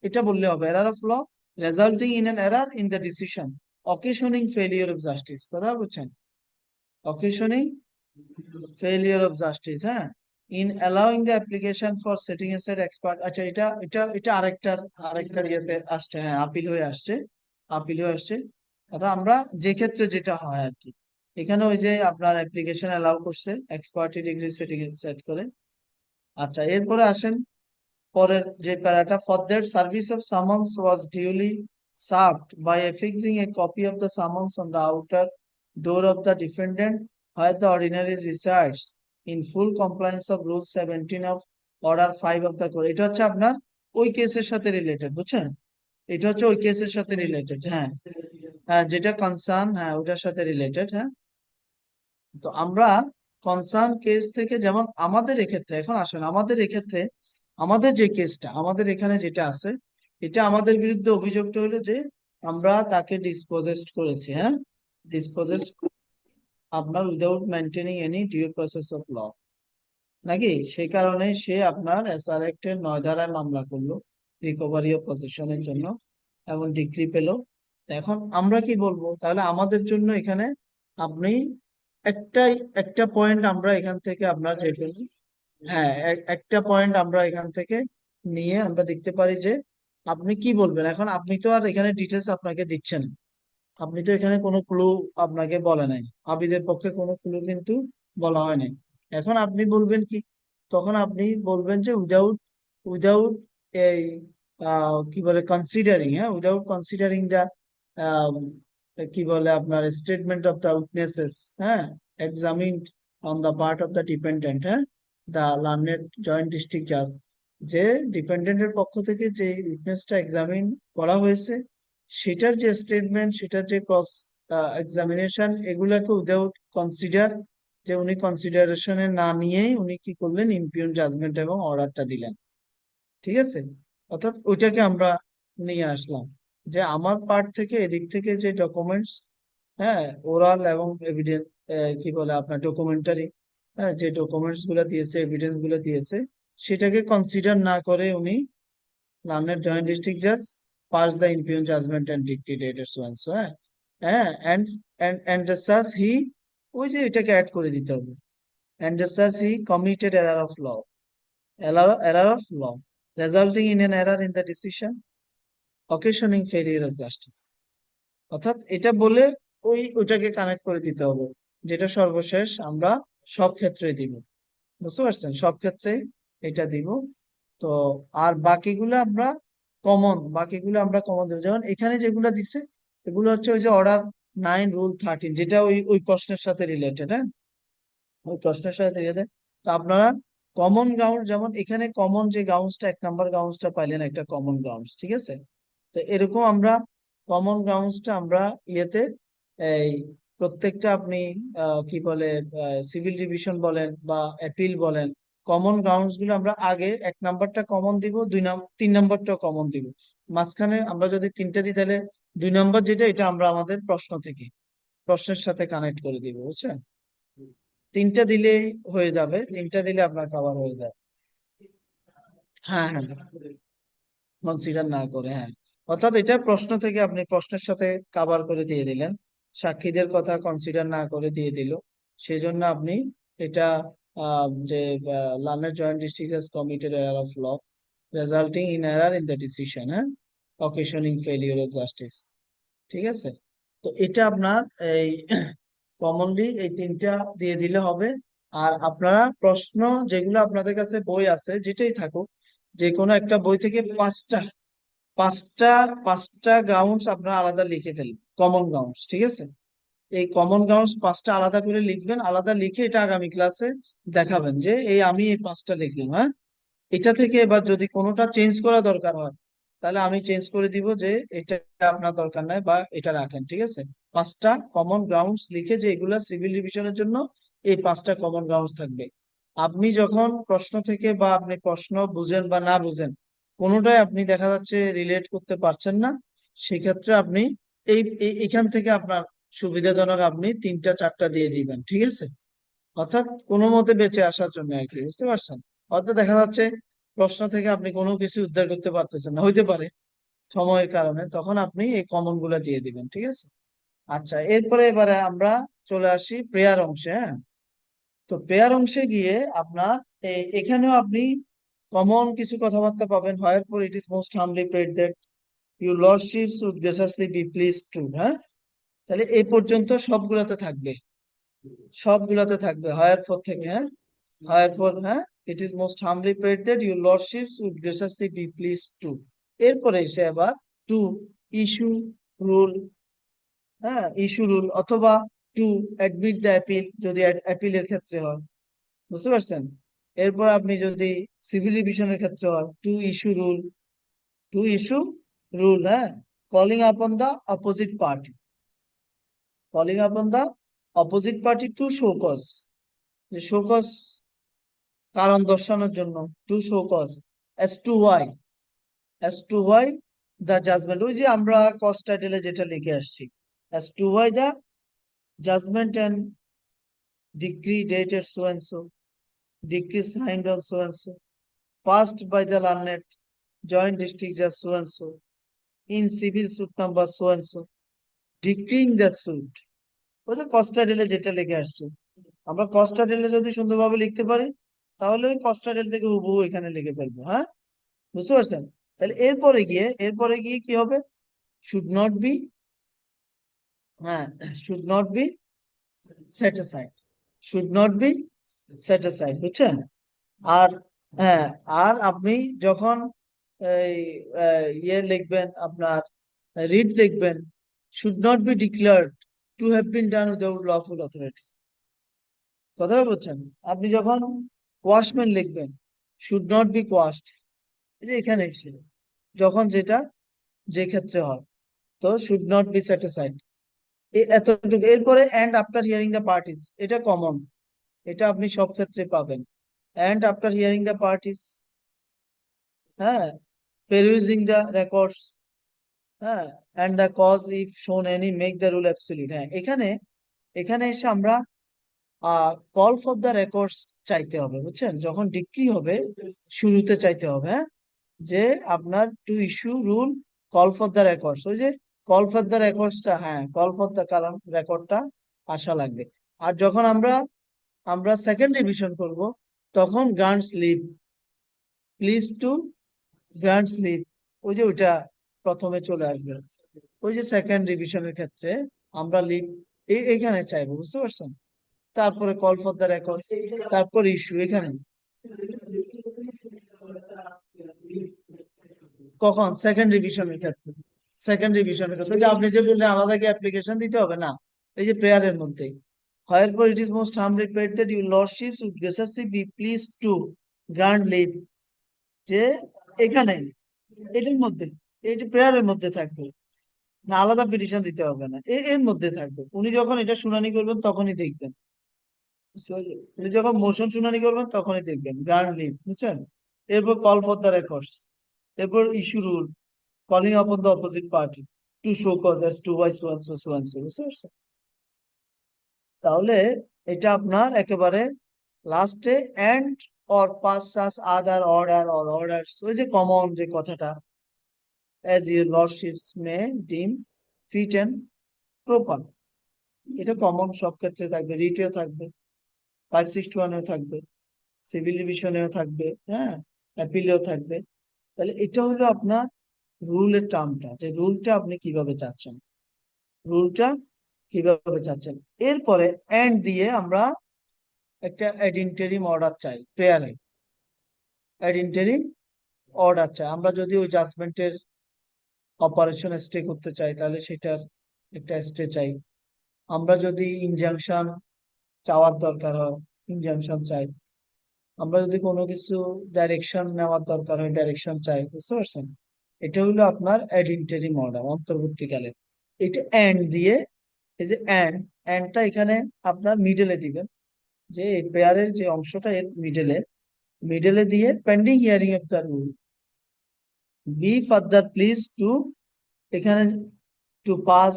এটা বললে হবে, error of law resulting in an error in the decision occasioning failure of justice, কথা বুঝছেন? অকেশনিং ফেলিওর অফ জাস্টিস, হ্যাঁ, in allowing the application for setting aside ex parte. আচ্ছা, এটা আরেকটার ইয়েতে আসছে, হ্যাঁ, আপিল হয়ে আসছে, আপিল হয়ে আসছে। অর্থাৎ আমরা যে ক্ষেত্রে যেটা হয় আর কি, এখানে ওই যে আপনার অ্যাপ্লিকেশন অ্যালাউ করছে এক্সপার্টি ডিগ্রি সেটিং সেট করে। আচ্ছা, এরপরে আসেন পরের যে প্যারাটা, for that service of summons was duly served by affixing a copy of the summons on the outer door of the defendant where the ordinary resides in full compliance of rule 17 of order 5 of the court। এটা হচ্ছে আপনার ওই কেসের সাথে related, বুঝছেন? এটা হচ্ছে ওই কেসের সাথে রিলেটেড, হ্যাঁ, হ্যাঁ, যেটা কনসার্ন, হ্যাঁ, ওটার সাথে রিলেটেড, হ্যাঁ। তো আমরা কনসার্ন কেস থেকে, যেমন আমাদের এক্ষেত্রে, এখন আসেন আমাদের এক্ষেত্রে আমাদের যে কেসটা আমাদের এখানে যেটা আছে, এটা আমাদের বিরুদ্ধে অভিযোগটা হলো যে আমরা তাকে ডিসপোজেসড করেছি, হ্যাঁ, ডিসপোজেসড আপনার without maintaining any due process of law, নাকি? সেই কারণে সে আপনার এসআর অ্যাক্টের 9 ধারায় মামলা করলো রিকভারি অফ পজিশনের জন্য এবং ডিগ্রি পেল। তো এখন আমরা কি বলবো, তাহলে আমাদের জন্য এখানে আপনি একটাই একটা পয়েন্ট আমরা এখান থেকে আপনার যে কোনো, হ্যাঁ, একটা পয়েন্ট আমরা এখান থেকে নিয়ে আমরা দেখতে পারি যে আপনি কি বলবেন। এখন আপনি তো আর এখানে ডিটেলস আপনাকে দিচ্ছেন, আপনি তো এখানে কোনো ক্লু আপনাকে বলে নাই, আবিদের পক্ষে কোনো ক্লু কিন্তু বলা হয় নাই। এখন আপনি বলবেন কি, তো তখন আপনি বলবেন যে উইদাউট উইদাউট এই কি বলে কনসিডারিং, হ্যাঁ, উইদাউট কনসিডারিং দা কি বলে আপনার স্টেটমেন্ট অফ দ্য উইটনেসেস, হ্যাঁ, examined on the part of the dependent, হ্যাঁ, দ্য লার্নেড জয়েন্ট ডিস্ট্রিক্ট জাজ, যে ডিপেন্ডেন্টের পক্ষ থেকে যে উইটনেসটা এক্সামিন করা হয়েছে সেটার যে স্টেটমেন্ট, সেটার যে ক্রস এক্সামিনেশন, এগুলাকে উইদাউট কনসিডার, যে উনি কনসিডারেশনে না নিয়েই উনি কি করলেন, ইমপিউন জাজমেন্ট এবং অর্ডারটা দিলেন। ঠিক আছে, অর্থাৎ ওইটাকে আমরা নিয়ে আসলাম যে আমার পার্ট থেকে এদিক থেকে যে ডকুমেন্টস, হ্যাঁ, ওরাল এবং এভিডেন্স, কি বলে আপনার ডকুমেন্টারি, হ্যাঁ, যে ডকুমেন্টস গুলো দিয়েছে, এভিডেন্স গুলো দিয়েছে, সেটাকে কনসিডার না করে উনি লার্নেড জয়েন্ট ডিস্ট্রিক্ট জাজ pass the impugned judgement and decree dated so and so, হ্যাঁ, হ্যাঁ, এন্ড সাস হি, ওই যে এটাকে অ্যাড করে দিতে হবে, and such he committed error of law, error of law resulting in an error in the decision occasioning failure of justice, অর্থাৎ এটা বলে ওইটাকে কানেক্ট করে দিতে হবে, যেটা সর্বশেষ আমরা সব ক্ষেত্রে দিব। বুঝতে পারছেন, সব ক্ষেত্রে এটা দিব। তো আর বাকিগুলো আমরা কমন দেবো, যেমন এখানে যেগুলো দিছে এগুলো হচ্ছে ওই যে অর্ডার 9 রুল 13, যেটা ওই ওই প্রশ্নের সাথে রিলেটেড, হ্যাঁ, ওই প্রশ্নের সাথে রিলেটেড। তো আপনারা কমন গ্রাউন্ড, যেমন এখানে কমন যে গ্রাউন্ডসটা, 1 নম্বর গ্রাউন্ডসটা পাইলেন একটা কমন গ্রাউন্ডস, ঠিক আছে। তো এরকম আমরা কমন গ্রাউন্ডসটা আমরা ইয়েতে এই প্রত্যেকটা আপনি কি বলে সিভিল ডিভিশন বলেন বা অ্যাপিল বলেন, কমন গ্রাউন্ডস গুলো আমরা আগে 1 নম্বরটা কমন দিব, 3 নম্বরটা কমন দিব, মাঝখানে আমরা যদি 3টে দিই তাহলে 2 নম্বর যেটা, এটা আমরা আমাদের প্রশ্ন থেকে প্রশ্নের সাথে কানেক্ট করে দিব, বুঝছেন। 3টা দিলেই হয়ে যাবে, 3টা দিলে আপনার কভার হয়ে যায়। হ্যাঁ, হ্যাঁ, কনসিডার না করে, হ্যাঁ, অর্থাৎ এটা প্রশ্ন থেকে আপনি প্রশ্নের সাথে কভার করে দিয়ে দিলেন, সাক্ষীদের কথা কনসিডার না করে দিয়ে দিল, সেই জন্য আপনি এটা যে learned joint district has committed error of law resulting in error in the decision, হ্যাঁ, অকেশনিং ফেলিওর অফ জাস্টিস। ঠিক আছে, তো এটা আপনার এই কমনলি এই 3টা দিয়ে দিলে হবে। আর আপনারা প্রশ্ন যেগুলো আপনাদের কাছে বই আছে, যেটাই থাকুক, যে কোনো একটা বই থেকে পাঁচটা পাঁচটা গ্রাউন্ডস আপনারা আলাদা লিখে ফেলবেন, কমন গ্রাউন্ডস, ঠিক আছে। এই কমন গ্রাউন্ডস 5টা আলাদা করে লিখবেন, আলাদা লিখে এটা আগামী ক্লাসে দেখাবেন যে আমি এই 5টা লিখলাম, হ্যাঁ। এটা থেকে এবার যদি কোনোটা চেঞ্জ করা দরকার হয় তাহলে আমি চেঞ্জ করে দিব, যে এটা আপনার দরকার নাই বা এটা রাখেন, ঠিক আছে। 5টা কমন গ্রাউন্ডস লিখে, যে এগুলা সিভিল ডিভিশনের জন্য এই 5টা কমন গ্রাউন্ডস থাকবে। আপনি যখন প্রশ্ন থেকে বা আপনি প্রশ্ন বুঝেন বা না বুঝেন, কোনোটাই আপনি দেখা যাচ্ছে রিলেট করতে পারছেন না, সেক্ষেত্রে আপনি এখান থেকে আপনার সুবিধাজনক আপনি 3টা 4টা দিয়ে দিবেন, ঠিক আছে। অর্থাৎ কোনো মতে বেঁচে আসার জন্য আর কি, বুঝতে পারছেন। অর্থাৎ দেখা যাচ্ছে প্রশ্ন থেকে আপনি কোনো কিছু উদ্ধার করতে পারতেছেন না, হইতে পারে সময়ের কারণে, তখন আপনি এই কমন গুলা দিয়ে দিবেন, ঠিক আছে। আচ্ছা, এবারে আমরা চলে আসি প্রেয়ার অংশে, হ্যাঁ। তো প্রেয়ার অংশে গিয়ে আপনার এখানেও আপনি কমন কিছু কথাবার্তা পাবেন, হয় for it is most humbly prayed that your lordships would graciously be pleased to, হ্যাঁ। তাহলে এই পর্যন্ত সবগুলাতে থাকবে, হায়ার ফর থেকে, হ্যাঁ, হায়ার ফর, হ্যাঁ, it is most humbly prayed that your lordships would graciously be pleased to. এরপরে এসে আবার টু ইস্যু রুল, হ্যাঁ, ইস্যু রুল, অথবা টু অ্যাডমিট দ্য অ্যাপিল, যদি অ্যাপিলের ক্ষেত্রে হয়, বুঝতে পারছেন। এরপর আপনি যদি সিভিল ডিভিশনের ক্ষেত্রে হয়, টু ইস্যু রুল, হ্যাঁ, calling upon the opposite party, to show cause, যে শো কজ কারণ দর্শানোর জন্য, to show cause as to why the judgment, ওই যে আমরা কজ টাইটেলে যেটা লিখে আসছি, as to why the judgment and decree dated so and so, decree signed on so and so, passed by the learned joint district judge so and so, in civil suit number so and so, decreeing the suit, ওই যে cause টাইটেলে যেটা লিখে আসছে, আমরা cause টাইটেলে যদি সুন্দরভাবে লিখতে পারি তাহলে ওই কজ টাইটেল থেকে হুবহু এখানে লিখে ফেলবো, হ্যাঁ, বুঝতে পারছেন। তাহলে এরপরে গিয়ে কি হবে, শুড নট বি, হ্যাঁ, should not be set aside, বুঝছেন। আর হ্যাঁ, আর আপনি যখন এই ইয়ে লিখবেন, আপনার রিড লিখবেন, should not be declared to have been done without lawful authority. কথাটা বলছেন? আপনি যখন কোয়াশমেন্ট লিখবেন, শুড নট বি কোয়াশড, এই যে এখানে এসে যখন যেটা যে ক্ষেত্রে হয়, তো শুড নট বি স্যাটিসফাইড, এতটুকু। এরপরে and after hearing the parties, এটা কমন, এটা আপনি সব ক্ষেত্রে পাবেন। And after hearing the parties, হ্যাঁ, perusing the records, হ্যাঁ, and the cause if shown any make the rule absolute। হ্যাঁ, এখানে এখানে এসে আমরা কল ফর দ্য রেকর্ডস চাইতে হবে, বুঝছেন? যখন ডিক্রি হবে শুরুতে চাইতে হবে, হ্যাঁ, যে আপনার to issue rule call for the records, ওই যে কল ফর দ্য রেকর্ডসটা, হ্যাঁ, কল ফর দ্য কারণ রেকর্ডটা আসা লাগবে। আর যখন আমরা আমরা সেকেন্ড রিভিশন করব, তখন grants leave, please to grants leave, ওই যে ওইটা প্রথমে চলে আসবে। ওই যে সেকেন্ড রিভিশনের ক্ষেত্রে আমরা লিভ এইখানে চাইবো, বুঝতে পারছেন? তারপরে কল ফর দ্য রেকর্ড, তারপর ইস্যু এখানে। কখন? সেকেন্ড রিভিশনের ক্ষেত্রে। সেকেন্ড রিভিশনের ক্ষেত্রে যে আপনি যে বললেন আলাদা কি অ্যাপ্লিকেশন দিতে হবে না, এই যে প্রেয়ারের মধ্যেই, however it is most humbly prayed that your lordships would graciously be pleased to grant leave, যে এখানে এটার মধ্যে, এইটা প্রেয়ারের মধ্যে থাকবে, না আলাদা পিটিশন দিতে হবে না, এর মধ্যে থাকবে। উনি যখন এটা শুনানি করবেন তখনই দেখবেন, উনি যখন মোশন শুনানি করবেন তখনই দেখবেন গ্রান্ট লিভ, বুঝছেন? এরপর কল ফর দ্য রেকর্ডস, এরপর issue rule calling upon the opposite party to show cause as to why so and so so and so, বুঝতে পারছেন? তাহলে এটা আপনার একেবারে লাস্টে and or pass such other order or orders, ওই যে কমন যে কথাটা, as your lordships may deem fit and proper, এটা কমন সব ক্ষেত্রে থাকবে, রিটেও থাকবে, 561-এও থাকবে, সিভিল ডিভিশনেও থাকবে, হ্যাঁ, অ্যাপিলেও থাকবে। তাহলে এটা হলো আপনার রুলের টার্মটা, যে রুলটা আপনি কিভাবে চাচ্ছেন, রুলটা কিভাবে চাচ্ছেন। এরপরে এন্ড দিয়ে আমরা একটা অ্যাড অর্ডার চাই প্রেয়ারে, অ্যাড অর্ডার চাই। আমরা যদি ওই জাজমেন্টের অপারেশন স্টে করতে চাই তাহলে সেটার একটা স্টে চাই। আমরা যদি ইনজাংশন চাওয়ার দরকার হয়, ইনজাংশন চাই। আমরা যদি কোনো কিছু ডাইরেকশন নেওয়ার দরকার হয়, ডাইরেকশন চাই, বুঝতে পারছেন? এটা হলো আপনার অ্যাড অর্ডার, অন্তর্বর্তীকালে। এটা এন্ড দিয়ে, এই যে এন্ডটা এখানে আপনার মিডলে দিবেন, যে এই পেয়ারের যে অংশটা এর মিডলে, মিডলে দিয়ে pending hearing of the rule be further please to, এখানে টু পাস,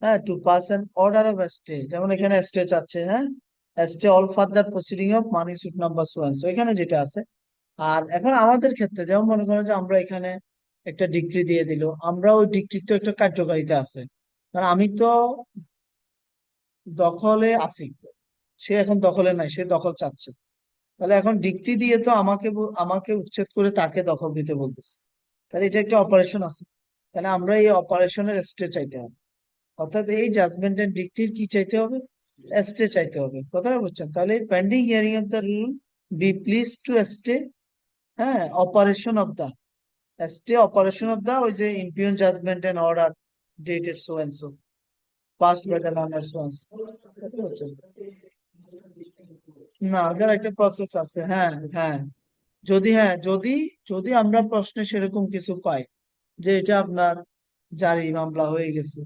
হ্যাঁ, to pass an order of stay, যেমন এখানে স্টে চাচ্ছে, হ্যাঁ, stay all further proceeding of money suit number so and so, এখানে যেটা আছে। আর এখন আমাদের ক্ষেত্রে যেমন মনে করেন যে আমরা এখানে একটা ডিক্রি দিয়ে দিল, আমরা ওই ডিক্রির তো একটা কার্যকারিতা আছে, কারণ আমি তো দখলে আছি, সে এখন দখলে নাই, সে দখল চাচ্ছে। তাহলে এখন ডিক্রি দিয়ে তো আমাকে উচ্ছেদ করে তাকে দখল দিতে বলতেছে, তাহলে এটা একটা অপারেশন আছে। তাহলে আমরা এই অপারেশনের স্টে চাইতে হবে, অর্থাৎ এই জাজমেন্ট এন্ড ডিক্রির কি চাইতে হবে? স্টে চাইতে হবে। কথাটা বুঝছেন? তাহলে pending hearing of the rule be please to stay, হ্যাঁ, operation of the, stay operation of the, ওই যে impugned judgement and order dated so and so passed by the learners once. না, ওটার একটা প্রসেস আছে, হ্যাঁ, হ্যাঁ। যদি, হ্যাঁ, যদি যদি আমরা প্রশ্নে সেরকম কিছু পাই যে এটা আপনার জারি মামলা হয়ে গেছে,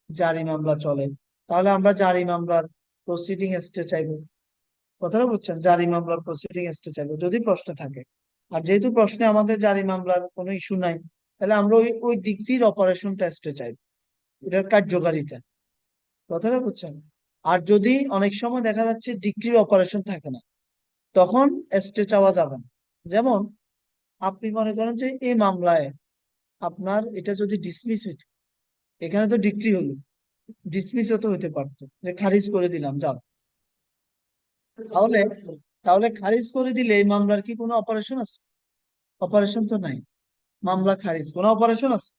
জারি মামলা চলে, তাহলে আমরা জারি মামলার প্রসিডিং স্টে চাইবো। কথাটা বুঝছেন? জারি মামলার প্রসিডিং স্টে চাইবো যদি প্রশ্নে থাকে। আর যেহেতু প্রশ্নে আমাদের জারি মামলার কোনো ইস্যু নাই, তাহলে আমরা ওই ওই ডিগ্রির অপারেশনটা স্টে চাইবো, এটার কার্যকারিতা। কথাটা বুঝছেন? আর যদি অনেক সময় দেখা যাচ্ছে ডিগ্রির অপারেশন থাকে না, তখন স্টে চাওয়া যাবে না। যেমন আপনি মনে করেন যে এই মামলায় আপনার এটা যদি ডিসমিস হইত, এখানে তো ডিক্রি হলো, ডিসমিস তো হতে পারতো, যে খারিজ করে দিলাম যাও। তাহলে তাহলে খারিজ করে দিলে এই মামলার কি কোনো অপারেশন আছে? অপারেশন তো নাই। মামলা খারিজ, কোনো অপারেশন আছে?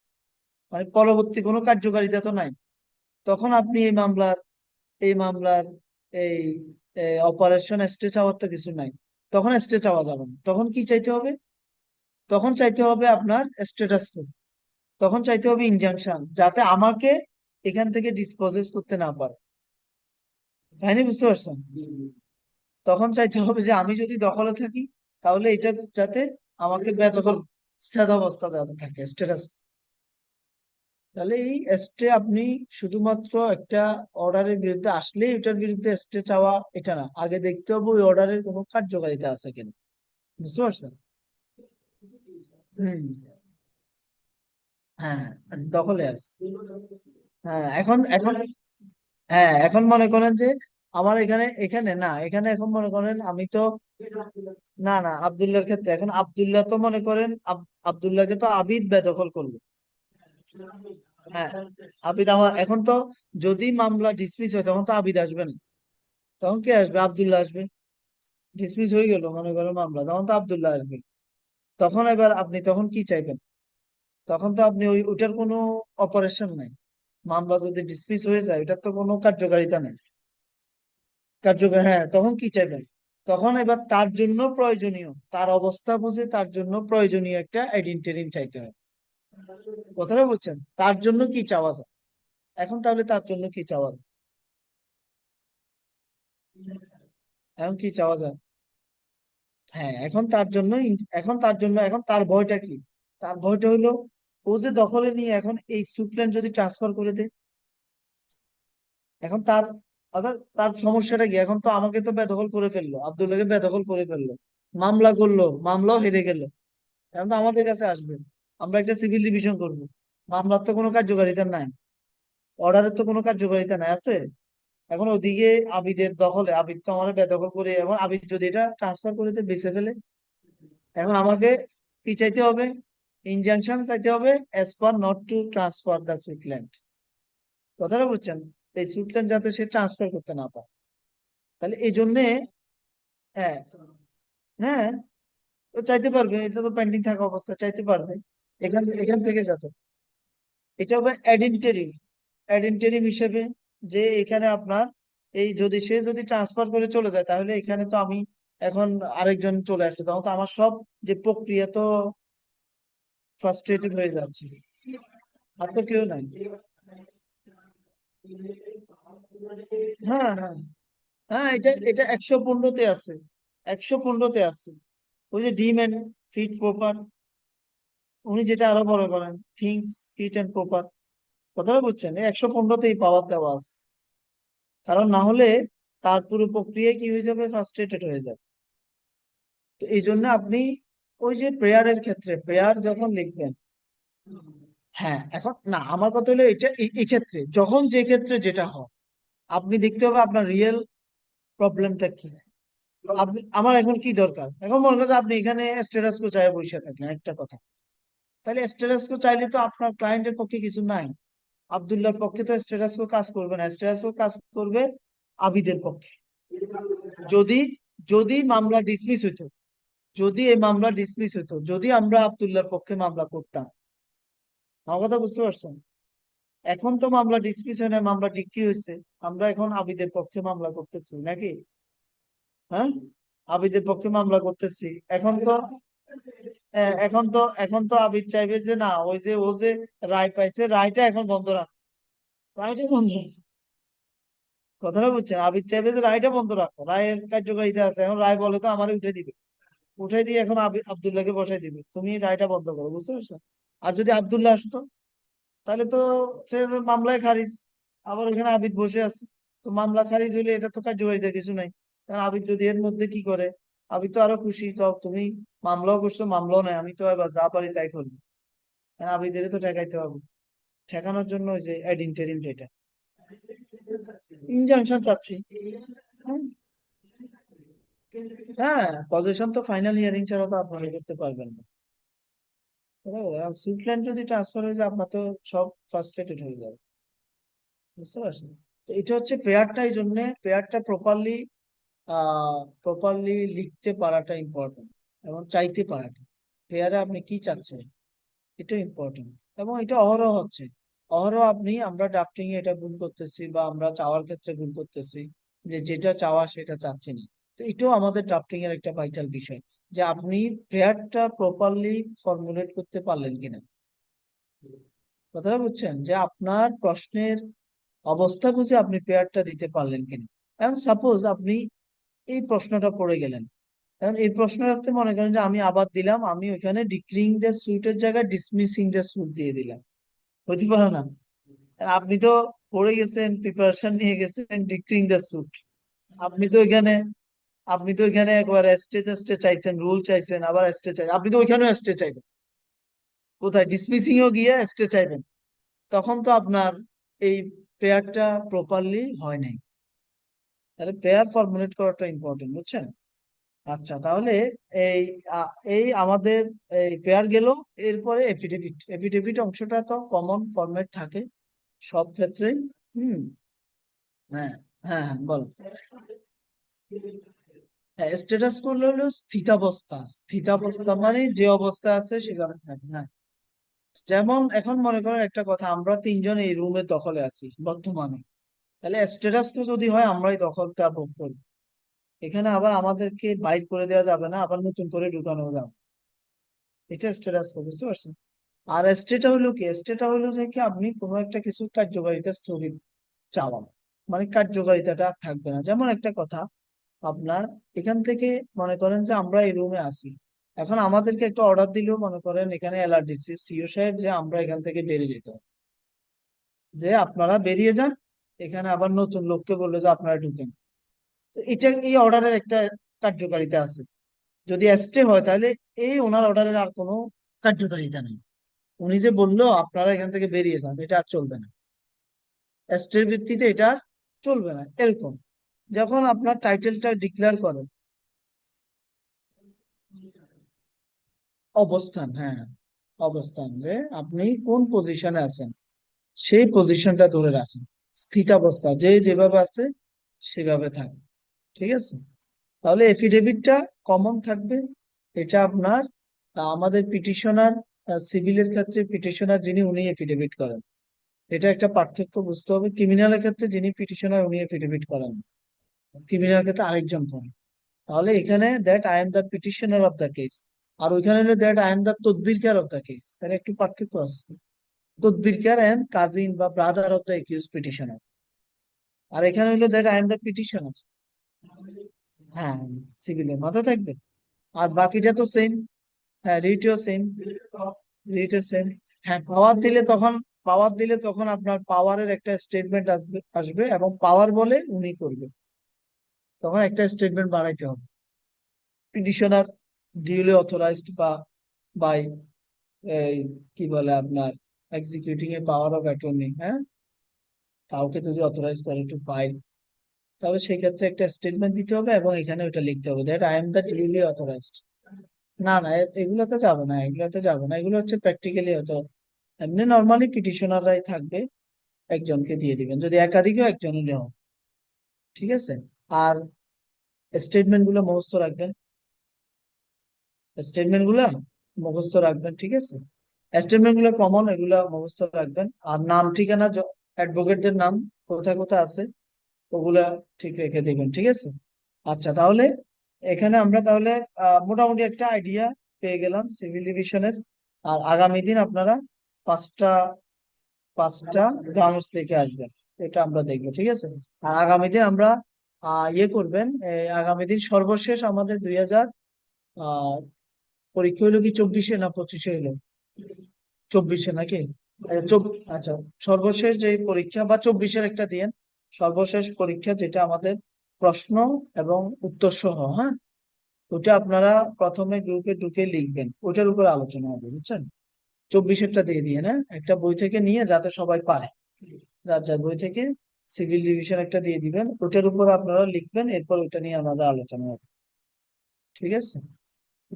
মানে পরবর্তী কোনো কার্যকারিতা তো নাই। তখন আপনি এই মামলার এই অপারেশন স্টে চাওয়ার তো কিছু নাই। তখন স্টে চাওয়া যাবে না। তখন কি চাইতে হবে? তখন চাইতে হবে আপনার স্ট্যাটাস কোড, তখন চাইতে হবে ইনজাংশন, যাতে আমাকে এখান থেকে ডিসপোজেস করতে না পারে। কাহিনী বুঝতে পারছেন? তখন চাইতে হবে যে আমি যদি দখলে থাকি তাহলে এটা যাতে আমাকে বেদখল স্থিতাবস্থা যাতে থাকে, স্ট্যাটাস। তাহলে এই স্টে আপনি শুধুমাত্র একটা অর্ডারের বিরুদ্ধে আসলেই ওটার বিরুদ্ধে স্টে চাওয়া এটা না, আগে দেখতে হবে ওই অর্ডারের কোনো কার্যকারিতা আছে কিনা। বুঝতে পারছেন? হম। হ্যাঁ, দখলে আছে। হ্যাঁ, এখন এখন হ্যাঁ, এখন মনে করেন যে আমার এখানে এখানে না, এখানে এখন মনে করেন আমি তো, না না, আব্দুল্লাহর ক্ষেত্রে এখন আব্দুল্লাহ তো মনে করেন আব্দুল্লাহকে তো আবিদ বেদখল করলো। হ্যাঁ, আবিদ আমার এখন তো, যদি মামলা ডিসমিস হয় তখন তো আবিদ আসবে না, তখন কে আসবে? আব্দুল্লাহ আসবে। ডিসমিস হয়ে গেল মনে করো মামলা, তখন তো আব্দুল্লাহ আসবে। তখন এবার আপনি তখন কি চাইবেন? তখন তো আপনি ওইটার কোনো অপারেশন নাই। মামলা যদি ডিসমিস হয়ে যায় ওটার তো কোনো কার্যকারিতা নেই। হ্যাঁ, তখন কি চাইবেন? তখন এবার তার জন্য প্রয়োজনীয়, তার অবস্থা বুঝে তার জন্য প্রয়োজনীয় একটা আইডেন্টিটি চাইতে হয়। কথাটা বুঝছেন? তার জন্য কি চাওয়া যায় এখন? তাহলে তার জন্য কি চাওয়া যায়? এখন কি চাওয়া যায়? হ্যাঁ, এখন তার ভয়টা কি? তার ভয়টা হলো ও যে দখলে নিয়ে এখন এই সুপ্লেন যদি ট্রান্সফার করে দেয়, এখন তার, অর্থাৎ তার সমস্যাটা কি? এখন তো আমাকে তো বেদখল করে ফেললো, আব্দুল্লাহকে বেদখল করে ফেললো, মামলা করলো, মামলাও হেরে গেল। এখন তো আমাদের কাছে আসবে, আমরা একটা সিভিল ডিভিশন করব। মামলার তো কোনো কার্যকারিতা নাই, অর্ডারের তো কোনো কার্যকারিতা নাই, আছে? এখন ওদিকে আবিদের দখলে, আবিদ তো আমার বেদখল করে, এখন আবিদ যদি এটা ট্রান্সফার করে দিয়ে বেঁচে ফেলে, এখন আমাকে কি চাইতে হবে? ইনজাংশন চাইতে হবে, as per not to transfer the suit land. কথাটা বুঝছেন? এই সুইটল্যান্ড যাতে সে ট্রান্সফার করতে না পারে। তাহলে এই জন্যে, হ্যাঁ, হ্যাঁ, ও চাইতে পারবে, এটা তো পেন্ডিং থাকা অবস্থা, চাইতে পারবে এখান এখান থেকে যাতে। এটা হবে অ্যাডেন্টেরিম হিসেবে, যে এখানে আপনার এই যদি সে যদি ট্রান্সফার করে চলে যায় তাহলে এখানে তো আমি এখন আরেকজন চলে আসবে, তখন তো আমার সব যে প্রক্রিয়া তো ফ্রাস্ট্রেটেড হয়ে যাচ্ছে, আর তো কেউ নাই। হ্যাঁ, হ্যাঁ, হ্যাঁ, এটা এটা 115-তে আছে, 115-তে আছে। ওই যে ডিম এন্ড ফিট প্রপার, উনি যেটা আরো বড় করেন, থিংস ফিট এন্ড প্রপার। কথাটা বুঝছেন? এই 115-তেই পাওয়ার দেওয়া আছে, কারণ না হলে তার পুরো প্রক্রিয়ায় কি হয়ে যাবে? ফ্রাস্ট্রেটেড হয়ে যাবে। তো এই জন্য আপনি ওই যে প্রেয়ারের ক্ষেত্রে, প্রেয়ার যখন লিখবেন, হ্যাঁ, এখন না, আমার কথা হলো এটা এই ক্ষেত্রে যখন যে ক্ষেত্রে যেটা হয়, আপনি দেখতে হবে আপনার রিয়েল প্রবলেমটা কি। আপনি, আমার এখন কি দরকার? এখন মনে করেন যে আপনি এখানে স্ট্যাটাস কো চাই বসে থাকলেন, একটা কথা, তাহলে স্ট্যাটাস কো চাইলে তো আপনার ক্লায়েন্টের পক্ষে কিছু নাই। আব্দুল্লাহর পক্ষে তো স্ট্যাটাস কো কাজ করবে না, স্ট্যাটাস কো কাজ করবে আবিদের পক্ষে। যদি যদি মামলা ডিসমিস হইতো, যদি এই মামলা ডিসমিস হইতো, যদি আমরা আব্দুল্লাহর পক্ষে মামলা করতাম, আমার কথা বুঝতে পারছেন? এখন তো মামলা ডিসমিস হয় না, মামলা ডিক্রি হয়েছে, আমরা এখন আবিদের পক্ষে মামলা করতেছি নাকি? হ্যাঁ, আবিদের পক্ষে মামলা করতেছি। এখন তো আবিদ চাইবে যে না, ওই যে ও যে রায় পাইছে, রায়টা এখন বন্ধ রাখ, রায়টা বন্ধ রাখ। কথাটা বুঝছেন? আবিদ চাইবে যে রায়টা বন্ধ রাখো, রায়ের কার্যকারিতা আছে, এখন রায় বলে তো আমার উঠে দিবে, উঠাই দিয়ে এখন আব্দুল্লাহকে বসাই দিবে, তুমি রায়টা বন্ধ করো। বুঝতে পারছো? আর যদি আব্দুল্লাহ আসতো তাহলে তো সে মামলায় খারিজ, আবার ওখানে আবিদ বসে আছে। তো মামলা খারিজ হইলে এটা তো কার্যকারিতা কিছু নাই। কারণ আবিদ যদি এর মধ্যে কি করে, আবিদ তো আরো খুশি, তো তুমি মামলাও করছো, মামলাও নাই, আমি তো এবার যা পারি তাই করবো। কারণ আবিদের তো ঠেকাইতে হবে, ঠেকানোর জন্য ওই যে অ্যাড ইন্টারিম যেটা ইনজাংশন চাচ্ছি। হুম, হ্যাঁ, পজিশন তো ফাইনাল হিয়ারিং ছাড়া তো আপনি ইয়ে করতে পারবেন না। সুইটল্যান্ড যদি ট্রান্সফার হয়ে যায় আপনার তো সব ফ্রাস্ট্রেটেড হয়ে যাবে। বুঝতে পারছেন? তো এটা হচ্ছে প্রেয়ারটা, এই জন্য প্রেয়ারটা প্রপারলি লিখতে পারাটা ইম্পর্টেন্ট, এবং চাইতে পারাটা, প্রেয়ারে আপনি কি চাচ্ছেন এটা ইম্পর্টেন্ট। এবং এটা অহরহ হচ্ছে, অহরহ আমরা ড্রাফটিং এ এটা ভুল করতেছি, বা আমরা চাওয়ার ক্ষেত্রে ভুল করতেছি, যে যেটা চাওয়া সেটা চাচ্ছি না। তো এটাও আমাদের ড্রাফটিং এর একটা ভাইটাল বিষয়, যে আপনি প্রেয়ারটা প্রপারলি ফর্মুলেট করতে পারলেন কিনা। কথাটা বুঝছেন, যে আপনার প্রশ্নের অবস্থা বুঝে আপনি প্রেয়ারটা দিতে পারলেন কিনা। এখন সাপোজ আপনি এই প্রশ্নটা পড়ে গেলেন, এখন এই প্রশ্নটাতে মনে করেন যে আমি আবার দিলাম, আমি ওইখানে ডিক্রিং দ্য সুটের জায়গায় ডিসমিসিং দ্য সুট দিয়ে দিলাম, হতে পারে না? আপনি তো পড়ে গেছেন, প্রিপারেশন নিয়ে গেছেন ডিক্রিং দ্য সুট, আপনি তো ওইখানে আপনি তো ওইখানে একবার এস্টে টেস্টে চাইছেন, রুল চাইছেন, আবার এস্টে চাইছেন, আপনি তো ওইখানেও এস্টে চাইবেন, কোথায় ডিসমিসিং ও গিয়ে এস্টে চাইবেন, তখন তো আপনার এই প্রেয়ারটা প্রপারলি হয় নাই। তাহলে প্রেয়ার ফর্মুলেট করাটা ইম্পর্টেন্ট, বুঝছেন? আচ্ছা, তাহলে এই এই আমাদের এই প্রেয়ার গেল, এরপরে এফিডেভিট। এফিডেভিট অংশটা তো কমন ফরম্যাট থাকে সব ক্ষেত্রেই। হুম। হ্যাঁ, হ্যাঁ, হ্যাঁ, বলো। হ্যাঁ, স্ট্যাটাস করলে হলো স্থিতাবস্থা। স্থিতাবস্থা মানে যে অবস্থা আছে সেভাবে থাকে। হ্যাঁ, যেমন এখন মনে করেন একটা কথা, আমরা তিনজন এই রুমের দখলে আছি বর্তমানে, তাহলে স্ট্যাটাস তো যদি হয় আমরাই দখলটা ভোগ করি, এখানে আবার আমাদেরকে বাইর করে দেওয়া যাবে না, আবার নতুন করে ঢুকানো যাবে, এটা স্ট্যাটাস, বুঝতে পারছেন? আর স্টেটা হলো কি, স্টেটা হলো যে কি আপনি কোনো একটা কিছু কার্যকারিতা স্থগিত চালান, মানে কার্যকারিতাটা আর থাকবে না। যেমন একটা কথা, আপনার এখান থেকে মনে করেন যে আমরা এই রুমে আছি, এখন আমাদেরকে একটা অর্ডার দিলেও মনে করেন এখানে এলআরডিসি সিও সাহেব যে আমরা এখান থেকে বেরিয়ে যেতে হবে, যে আপনারা বেরিয়ে যান, এখানে আবার নতুন লোককে বললো যে আপনারা ঢুকেন, তো এটা এই অর্ডারের একটা কার্যকারিতা আছে। যদি স্টে হয় তাহলে এই ওনার অর্ডারের আর কোনো কার্যকারিতা নেই, উনি যে বললো আপনারা এখান থেকে বেরিয়ে যান, এটা আর চলবে না, স্টের ভিত্তিতে এটা আর চলবে না। এরকম যখন আপনার টাইটেলটা ডিক্লেয়ার করেন, অবস্থান, হ্যাঁ, অবস্থান, যে আপনি কোন পজিশনে আছেন সেই পজিশনটা ধরে রাখেন, স্থিতাবস্থা, যে যেভাবে আছে সেভাবে থাকে। ঠিক আছে, তাহলে এফিডেভিটটা কমন থাকবে। এটা আপনার আমাদের পিটিশনার, সিভিলের ক্ষেত্রে পিটিশনার যিনি উনি এফিডেভিট করেন, এটা একটা পার্থক্য বুঝতে হবে। ক্রিমিনালের ক্ষেত্রে যিনি পিটিশনার উনি এফিডেভিট করেন, ক্রিমিনাল ক্ষেত্রে আরেকজন করেন। তাহলে এখানে that I am the petitioner of the case, আর ওইখানে হলো দ্যাট আই এম দ্য তদবিরকার অফ দ্য কেস, তাহলে একটু পার্থক্য আছে। তদবিরকার এন্ড কাজিন বা brother of the accused petitioner, আর এখানে হলো that I am the petitioner. হ্যাঁ, সিভিলের মাথা থাকবে। আর বাকিটা তো সেম। হ্যাঁ, রিটও সেম, রিটও সেম। হ্যাঁ, পাওয়ার দিলে তখন আপনার পাওয়ারের একটা স্টেটমেন্ট আসবে আসবে এবং পাওয়ার বলে উনি করবে, তখন একটা স্টেটমেন্ট বানাইতে হবে, পিটিশনার ডিউলি অথরাইজড বা বাই এই কি বলে আপনার executing A power of attorney, হ্যাঁ, কাউকে যদি অথরাইজ করে টু ফাইল, তাহলে সেই ক্ষেত্রে একটা স্টেটমেন্ট দিতে হবে এবং এখানে ওটা লিখতে হবে that I am the duly authorised. না, না, এগুলোতে যাবে না, এগুলোতে যাবে না, এগুলো হচ্ছে প্র্যাকটিক্যালি হতো। এমনি নর্মালি পিটিশনাররাই থাকবে, একজনকে দিয়ে দিবেন, যদি একাধিকও একজন নেও। ঠিক আছে, আর স্টেটমেন্ট গুলো মুখস্থ রাখবেন, স্টেটমেন্ট গুলা মুখস্থ রাখবেন। ঠিক আছে, স্টেটমেন্ট গুলো কমন, এগুলা মুখস্থ রাখবেন। আর নাম ঠিকানা, অ্যাডভোকেটদের নাম কোথায় কোথায় আছে ওগুলা ঠিক রেখে দিবেন। ঠিক আছে, আচ্ছা, তাহলে এখানে আমরা তাহলে মোটামুটি একটা আইডিয়া পেয়ে গেলাম সিভিল ডিভিশনের। আর আগামী দিন আপনারা পাঁচটা পাঁচটা গ্রাউন্ডস দেখে আসবেন, এটা আমরা দেখবো। ঠিক আছে, আর আগামী দিন আমরা ইয়ে করবেন, আগামী দিন সর্বশেষ আমাদের 2000 আহ পরীক্ষা হলো কি 24-এ না 25-এ হলো? 24-এ নাকি? আচ্ছা, সর্বশেষ যে পরীক্ষা বা 24-এর একটা দিন, সর্বশেষ পরীক্ষা যেটা আমাদের প্রশ্ন এবং উত্তর সহ, হ্যাঁ, ওটা আপনারা প্রথমে গ্রুপে ঢুকে লিখবেন, ওটার উপর আলোচনা হবে, বুঝছেন? 24-এরটা দিয়ে দিয়ে না, একটা বই থেকে নিয়ে যাতে সবাই পায়, যার যার বই থেকে সিভিল ডিভিশন একটা দিয়ে দিবেন, ওটার উপর আপনারা লিখবেন, এরপর ওটা নিয়ে আমাদের আলোচনা হবে। ঠিক আছে,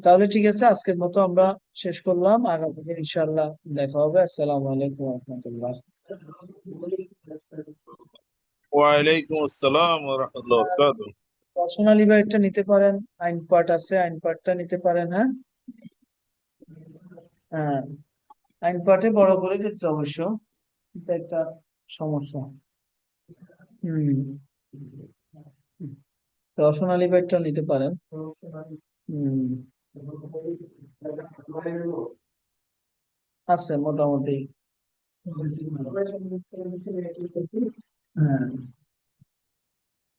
তাহলে ঠিক আছে, আজকের মতো আমরা শেষ করলাম, আগামী দিন ইনশাআল্লাহ দেখা হবে। আসসালামু আলাইকুম রহমতুল্লাহ। ওয়ালাইকুম আসসালাম ওয়া রাহমাতুল্লাহি ওয়া বারাকাতুহু। পার্সোনালি বা এটা নিতে পারেন, আইন পার্ট আছে, আইন পার্টটা নিতে পারেন। হ্যাঁ, হ্যাঁ, আইন পার্টে বড় করে দিচ্ছে অবশ্য, এটা একটা সমস্যা। হুম। রওশন আলী ভাইটা নিতে পারেন। আছে মোটামুটি। হ্যাঁ